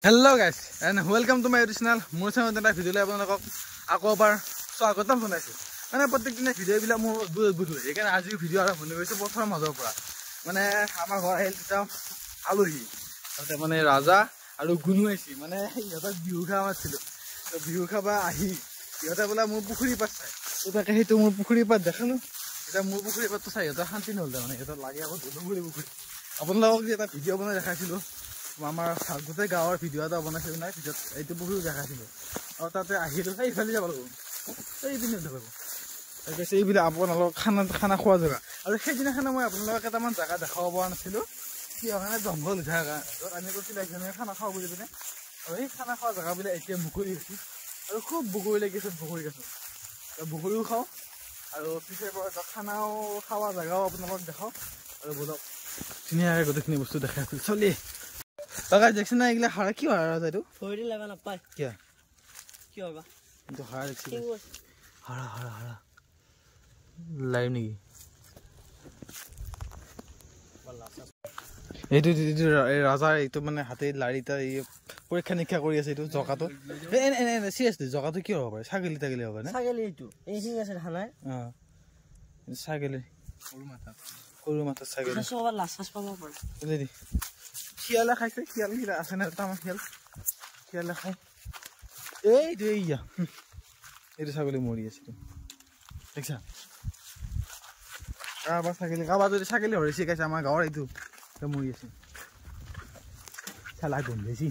Hello guys and welcome to my YouTube channel. মোৰ চেনেলত এটা ভিডিঅ' লৈ আপোনালোকক আকৌ এবাৰ স্বাগতম জনাইছো। মানে প্ৰত্যেক দিনে ভিডিঅ' বিলাক মোৰ বুধ সেইকাৰণে আজি ভিডিঅ' আৰম্ভ কৰিছো পথাৰৰ মাজৰ পৰা। মানে আমাৰ ঘৰ আহিল দুটা আলহী। তাতে মানে ৰাজা আৰু গুণু আহিছে। মানে ইহঁতক বিহু খাব মাতিছিলো। তো বিহু খাবা আহি ইহঁতে বোলে মোৰ পুখুৰী পাত চাই। তো তাকে সেইটো মোৰ পুখুৰী পাত দেখালো। এটা মোৰ পুখুৰী পাতটো চাই ইহঁতৰ শান্তি নহ'ল। মানে ইহঁতৰ লাগে আকৌ ধুনুগুৰি পুখুৰী। আপোনালোকক যে এটা ভিডিঅ' বনাই দেখাইছিলো। আমাৰ গোটেই গাঁৱৰ ভিডিঅ' এটা বনাইছিলো নাই ভিডিঅ'ত এইটো পুখুৰী দেখাইছিলো। আৰু তাতে আহিলো এইফালে যাব লাগিব এইপিনে যাব লাগিব তাৰপিছত এইবিলাক আপোনালোকক খানা খোৱা জেগা। আৰু সেইদিনাখনে মই আপোনালোকক কেইটামান জেগা দেখাব পৰা নাছিলোঁ কিয় কাৰণে জংঘল হৈ থকা য'ত আমি কৈছিলোঁ এইখিনি খানা খাওঁ বুলি পিনে। আৰু সেই খানা খোৱা জেগাবিলাক এতিয়া মুকলি হৈছে আৰু খুব বগৰী লাগিছে বগৰী গছত বগৰীও খাওঁ আৰু পিছৰ পৰা খানাও খোৱা জেগাও আপোনালোকক দেখাওঁ আৰু বলক ধুনীয়াকৈ গোটেইখিনি বস্তু দেখাই আছোঁ চলি তই দেখছ না এইগিলা হাৰা কি হাৰা এইটো ভৰি লাগা নাপায় কিয় কি হবা কিন্তু হাৰা দেখছি হাৰা হাৰা হাৰা লাইভ নেকি এইটো ৰাজাৰ এইটো মানে হাতে লাৰিটা এই পৰীক্ষা নিৰীক্ষা কৰি আছে এইটো জকাটো চিৰিয়াছলি জকাটো কি হ'ব পাৰে ছাগলী তাগলী হ'ব পাৰে ছাগলী এইটো এইখিনি আছে ধানাই ছাগলী সৰু মাথা ছাগলী সবৰ লাচাছ পাব পাৰে দি শিয়ালে খাইছে শিয়াল গিলা আছে না তামাম শিয়ালে খাই এইটো এইয়া এইটো ছাগলী মৰি আছে দেখছা কাৰোবাৰ ছাগলী কাৰোবাৰ যদি ছাগলী হৰিছে খাইছে আমাৰ গাঁৱৰ এইটো মৰি আছে চালা গোন্ধাইছি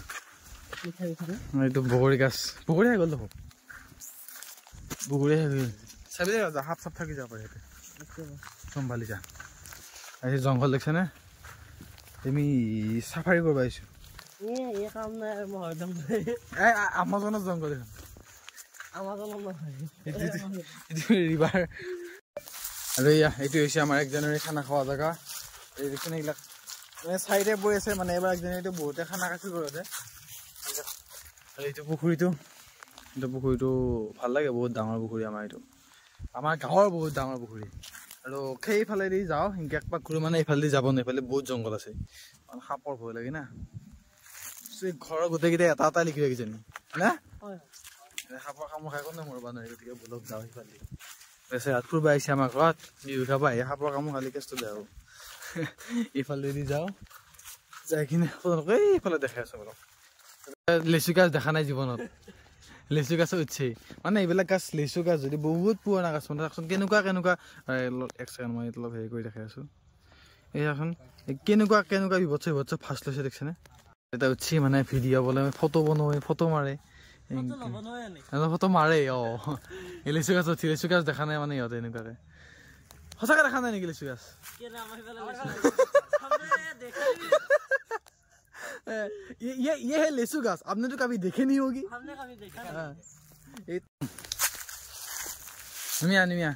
এইটো বগৰী গাছ বগৰী হৈ গ'ল দেখোন বগৰী হৈ গ'ল চাবি দে সাপ চাপ থাকি যাব পাৰে ইয়াতে চম্ভালি যা এই জংঘল দেখছে নে তুমি চাফাৰী কৰিব আহিছো আমাজনৰ জংঘল ৰিভাৰ আৰু এয়া এইটো হৈছে আমাৰ 1 জানুৱাৰী খানা খোৱা জেগা এই দেখিছেনে এইবিলাক মানে চাইডে বৈ আছে মানে এবাৰ 1 জানুৱাৰীটো বহুতে খানা খাইছিল ঘৰতে আৰু এইটো পুখুৰীটো ভাল লাগে বহুত ডাঙৰ পুখুৰী আমাৰ এইটো আমাৰ গাঁৱৰ বহুত ডাঙৰ পুখুৰী আৰু সেইফালেদি যাওঁ সেনেকৈ একপাক ঘূৰি মানে এইফালেদি যাব নোৱাৰি এইফালে বহুত জংঘল আছে মানে সাপৰ ভয় লাগে না ঘৰৰ গোটেইকেইটা এটা এটা লিখি ৰাখিছে না সাপৰ কামোৰ খাই কোনে মৰবা নোৱাৰি গতিকে বলক যাওঁ সেইফালে বেচে হাত ফুৰিব আহিছে আমাৰ ঘৰত বিহু খাব আহি সাপৰ কামোৰ খালি কেছটো বেয়া হ'ব এইফালেদি যাওঁ যাই কিনে এইফালে দেখাই আছো বলক লেচু গাছ দেখা নাই জীৱনত লেচু গাছ উঠছেই মানে এইবিলাক গাছ লেচু গাছ যদি বহুত পুৰণা গাছ মানে চাওকচোন কেনেকুৱা এক ছেকেণ্ড মই অলপ হেৰি কৰি দেখাই আছোঁ এই চাওকচোন কেনেকুৱা বিভৎস ফাৰ্ষ্ট লৈছে দেখিছেনে এটা উঠছি মানে ভিডিঅ' বলে ফটো বনাই ফটো মাৰে ফটো মাৰে এই লেচু গাছ উঠি লেচু গাছ দেখা নাই মানে ইহঁতে এনেকুৱাকে সঁচাকৈ দেখা নাই নেকি লেচু গাছ ये है लेसू घास आपने तो कभी देखे नहीं होगी हमने कभी देखा नहीं निमिया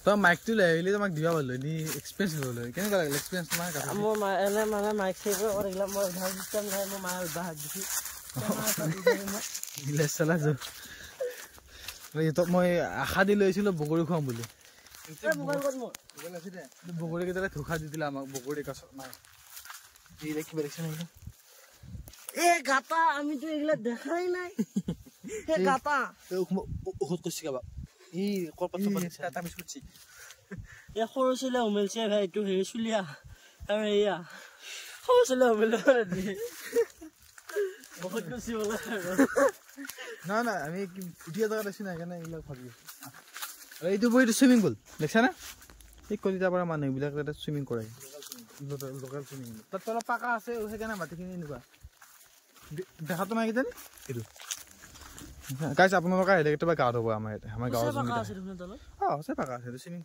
तो माइक तो ले ले तो माइक दिया बोलो नी एक्सपीरियंस बोलो केने का एक्सपीरियंस तुम्हारा का मो एने माने माइक से और इला मो घर सिस्टम है मो माय बाहर दिखी ले चला जो ये तो মই আশা দি লৈছিল বগৰী খাম বুলি বগৰী কেইটা ধোখা দি দিলা আমাক বগৰী কাছ নাই এই দেখি বেলেকছন হইলো এ গাতা আমি তো এগুলা দেখাই নাই হে গাতা তো ওখত কইছি গাবা এই কলপাত টাটা মিছুছি এ খৰছিলে উমেলছে ভাই তো হে চুলিয়া আৰু এয়া খৰছিলে উমেল দি বহুত কইছি বলা না না আমি কি ফুটিয়া জায়গা দেখি না কেন এগুলা ভাবি আৰু এইটো বইটো সুইমিং পুল দেখছা না এই কলিতা পৰা মানুহ বিলাক এটা সুইমিং কৰে লোকাল সুইমিং তাত তলা পাকা আছে সেইকাৰণে মাটিখিনি এনেকুৱা দেখাতো নাই কিজানি এইটো গাইছ আপোনালোকে আহিলে কেতিয়াবা গাঁৱত হ'ব আমাৰ ইয়াতে আমাৰ গাঁৱৰ জমি আছে পাকা আছে সুইমিং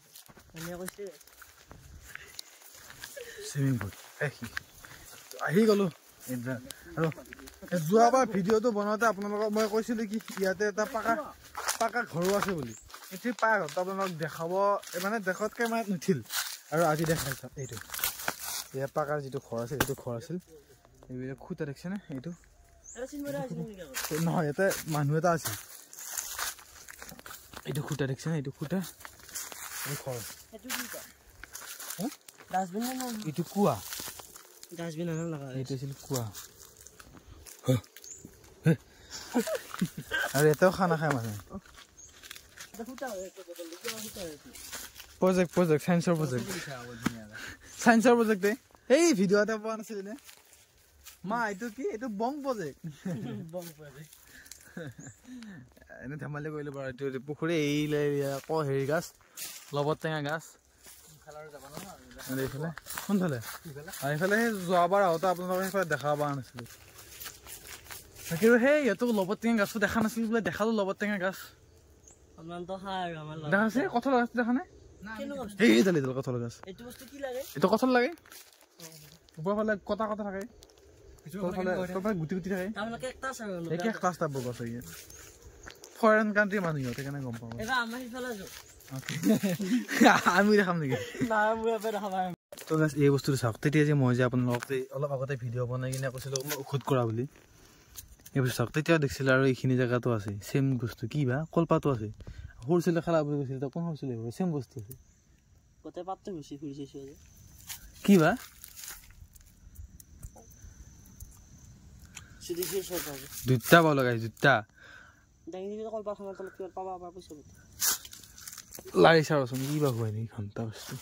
সুইমিং পুল আহি গ'লো আৰু যোৱাবাৰ ভিডিঅ'টো বনাওঁতে আপোনালোকক মই কৈছিলোঁ কি ইয়াতে এটা পাকা ঘৰো আছে বুলি সেই পাকা ঘৰটো আপোনালোকক দেখাব মানে দেখাতকৈ মানে নুঠিল আৰু আজি দেখাইছে এইটো ইয়াৰ পাকাৰ যিটো ঘৰ আছিল সেইটো ঘৰ আছিল এইবিলাক খুঁটা দেখিছেনে এইটো নহয় ইয়াতে মানুহ এটা আছিল এইটো খুঁটা দেখিছেনে এইটো খুঁটা ঘৰ ডাষ্টবিন এইটো কুঁৱা ডাষ্টবিন এইটো আছিল কুঁৱা আৰু এটাও খানা খায় মানে প্ৰজেক্ট চাইন্সৰ প্ৰজেক্ট এই ভিডিঅ' এটা পোৱা নাছিলে নে মা এইটো কি এইটো বং প্ৰজেক্ট এনে ধেমালি কৰিলো বাৰু এইটো পুখুৰী এৰিলে আকৌ হেৰি গাছ লবত টেঙা গাছ এইফালে কোনফালে এইফালে সেই যোৱাবাৰ আহোঁতে আপোনালোকে সেইফালে দেখা পোৱা নাছিলোঁ কিন্তু সেই ইহঁতক লবত টেঙা গাছটো দেখা নাছিলোঁ বোলে দেখালো লবত টেঙা গাছ দেখা আছে কঁঠাল গাছ দেখা নাই এইডাল কঁঠাল গাছ এইটো কঁঠাল লাগে ওপৰৰ ফালে কটা কটা থাকে গুটি গুটি থাকে ফৰেন কাণ্ট্ৰি মানুহ সিহঁতে সেইকাৰণে গম পাওঁ আমি দেখাম নেকি তো গাছ এই বস্তুটো চাওক তেতিয়া যে মই যে আপোনালোকক অলপ আগতে ভিডিঅ' বনাই কিনে কৈছিলোঁ মই ঔষধ কৰা বুলি এই বস্তু চাওক তেতিয়া দেখিছিল আৰু এইখিনি জেগাতো আছে চেম বস্তু কি বা কলপাতো আছে সৰু ছোৱালী খেলা বুলি কৈছিল কোন সৰু ছোৱালী চেম বস্তু আছে কি বা দুটা পাব লগাই দুটা লাৰি চাওচোন কি বা হয় নেকি ঘণ্টা বস্তু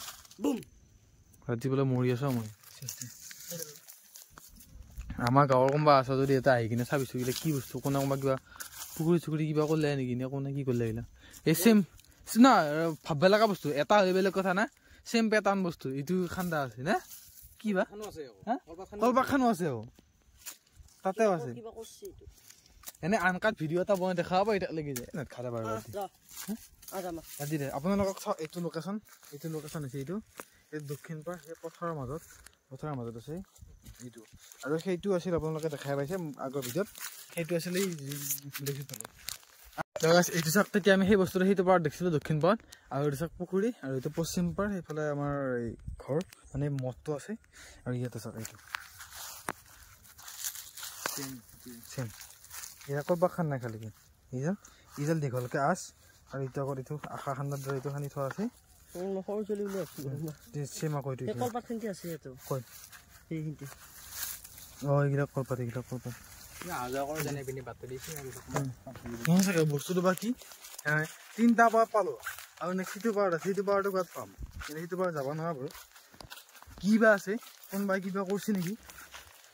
ৰাতি পেলাই মৰি আছো মই আমাৰ গাঁৱৰ কোনোবা আছে যদি এটা আহি কিনে চাবিছো কিবা কি বস্তু কোনে কোনোবা কিবা পুখুৰী চুখুৰী কিবা কৰিলে নেকি নে কোনে কি কৰিলে এইবিলাক এই চেম না ভাবিব লগা বস্তু এটা হৈ বেলেগ কথা না চেম পেটাৰ্ণ বস্তু এইটো খান্দা আছে না কি বা কলপাতখানো আছে তাতেও আছে এনে আনকাত ভিডিঅ' এটা বনাই দেখাব এতিয়া লাগি যায় খালে বাৰু আজি দে আপোনালোকক চাওক এইটো লোকেশ্যন আছে এইটো এই দক্ষিণ পাৰ সেই পথাৰৰ মাজত আছে এইটো আৰু সেইটো আছিল আপোনালোকে দেখাই পাইছে আগৰ ভিডিঅ'ত সেইটো আছিল এইটো চাওক তেতিয়া আমি সেই বস্তুটো সেইটো পাৰত দেখিছিলোঁ দক্ষিণ পাৰত আৰু এইটো চাওক পুখুৰী আৰু এইটো পশ্চিম পাৰ সেইফালে আমাৰ ঘৰ মানে মঠটো আছে আৰু ইয়াতে চাওক এইটো চেম এয়া কলপাত খান নাই খালি ইজাল দীঘলকে আছ আৰু এইটো আগত এইটো আশা খান্দাৰ দৰে এইটো খান্দি থোৱা আছে চেম আকৌ এইটো বস্তুটো বা কি তিনিটা পাত পালো আৰু নেক্সট সিটো পাৰ্ট আছে সিটো পাৰ্টৰ গাত পাম কিন্তু সিটো পাৰ্ট যাব নোৱাৰা বাৰু কি বা আছে কোনোবাই কিবা কৰিছে নেকি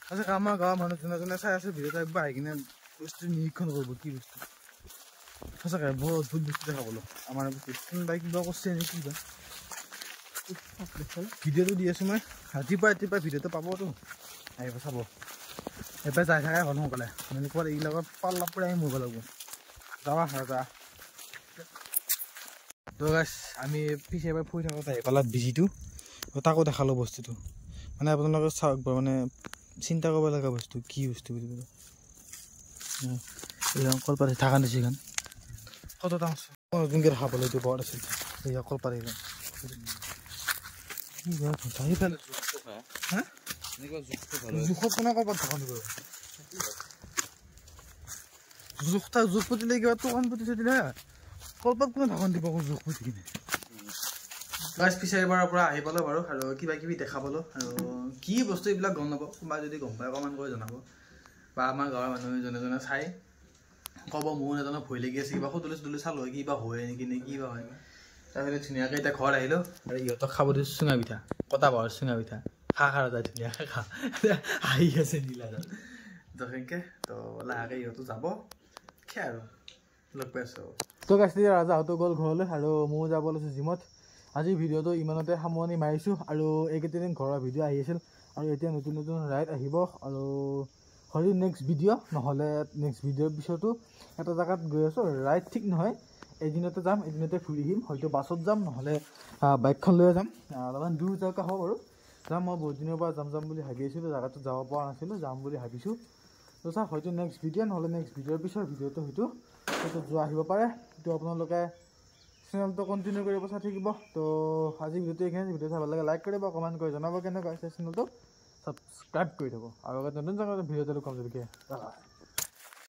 আচ্ছা আমাৰ গাঁৱৰ মানুহ যোনে চাই আছে ভিডিঅ'টো একবাৰ আহি কিনে বস্তু নিৰীক্ষণ কৰিব কি বস্তু সঁচাকৈ বৰ অদ্ভুত বস্তু দেখাবলৈ আমাৰ বস্তু কোনোবাই কিবা কৰিছে নেকি কিবা ভিডিঅ'টো দি আছোঁ মই ৰাতিপুৱা ভিডিঅ'টো পাবতো আহিব চাব এবাৰ যাই থাকাই হ'ল সোনকালে মানে ক'ৰবাত এইবিলাকত পাল্লা পৰি আমি মৰিব লাগিব যাবা যা তো গাইছ আমি পিছে এবাৰ ফুৰি থাকোঁতে আহি পালাত বিজিটো তাকো দেখালোঁ বস্তুটো মানে আপোনালোকে চাওক বাৰু মানে চিন্তা কৰিব লগা বস্তু কি বস্তু বুলি ক'লে কলপাত থাকা নিচিনা কত আছে নতুনকৈ দেখা পালোঁ এইটো বৰ আছিল এয়া কলপাত জোখত কোনে কলপাত ঢাকন দিব জোখ পুতিলে কিবা টকান পুতিছে দিলে কলপাত কোনে ঢাকন দিব জোখ পুতি কিনে গাছ পিছাৰিবাৰৰ পৰা আহি পালোঁ বাৰু আৰু কিবা কিবি দেখা পালোঁ আৰু কি বস্তু এইবিলাক গম নাপাওঁ কোনোবা যদি গম পায় কমেণ্ট কৰি জনাব বা আমাৰ গাঁৱৰ মানুহে জনে চাই ক'ব মোৰ এজনৰ ভয় লাগি আছে কিবা সুতুলি চালোঁ হয় কিবা হয় নেকি নে কিবা হয় তাৰপিছত ধুনীয়াকৈ এতিয়া ঘৰত আহিলোঁ আৰু ইহঁতক খাব দিছোঁ চুঙা পিঠা কটা পাহৰ চুঙা পিঠা খা যায় ধুনীয়াকৈ খা আহি আছে নীলাজন তো সেনেকৈ তো লাহেকৈ ইহঁতো যাব খে আৰু লগ পাই আছোঁ তো গাছ ৰাজাহঁতো গ'ল ঘৰলৈ আৰু ময়ো যাব লৈছোঁ জিমত আজি ভিডিঅ'টো ইমানতে সামৰণি মাৰিছোঁ আৰু এইকেইদিন ঘৰৰ ভিডিঅ' আহি আছিল আৰু এতিয়া নতুন ৰাইড আহিব আৰু হয়তো নেক্সট ভিডিঅ' নহ'লে নেক্সট ভিডিঅ'ৰ পিছতো এটা জেগাত গৈ আছোঁ ৰাইড ঠিক নহয় এদিনতে যাম এদিনতে ফুৰি আহিম হয়তো বাছত যাম নহ'লে বাইকখন লৈ যাম অলপমান দূৰ জেগা হ'ব বাৰু যাম মই বহুত দিনৰ পৰা যাম বুলি ভাবি আছিলোঁ জেগাটোত যাব পৰা নাছিলোঁ যাম বুলি ভাবিছোঁ তো চাওক হয়তো নেক্সট ভিডিঅ' নহ'লে নেক্সট ভিডিঅ'ৰ পিছৰ ভিডিঅ'টো হয়তো যোৱা আহিব পাৰে তো আপোনালোকে চেনেলটো কণ্টিনিউ কৰিব চাই থাকিব তো আজি ভিডিঅ'টো এইখিনি ভিডিঅ' চাই ভাল লাগে লাইক কৰিব কমেণ্ট কৰি জনাব কেনেকুৱা হৈছে চেনেলটো ছাবস্ক্ৰাইব কৰি থ'ব আৰু নতুন জেগাত ভিডিঅ'টো কম যদি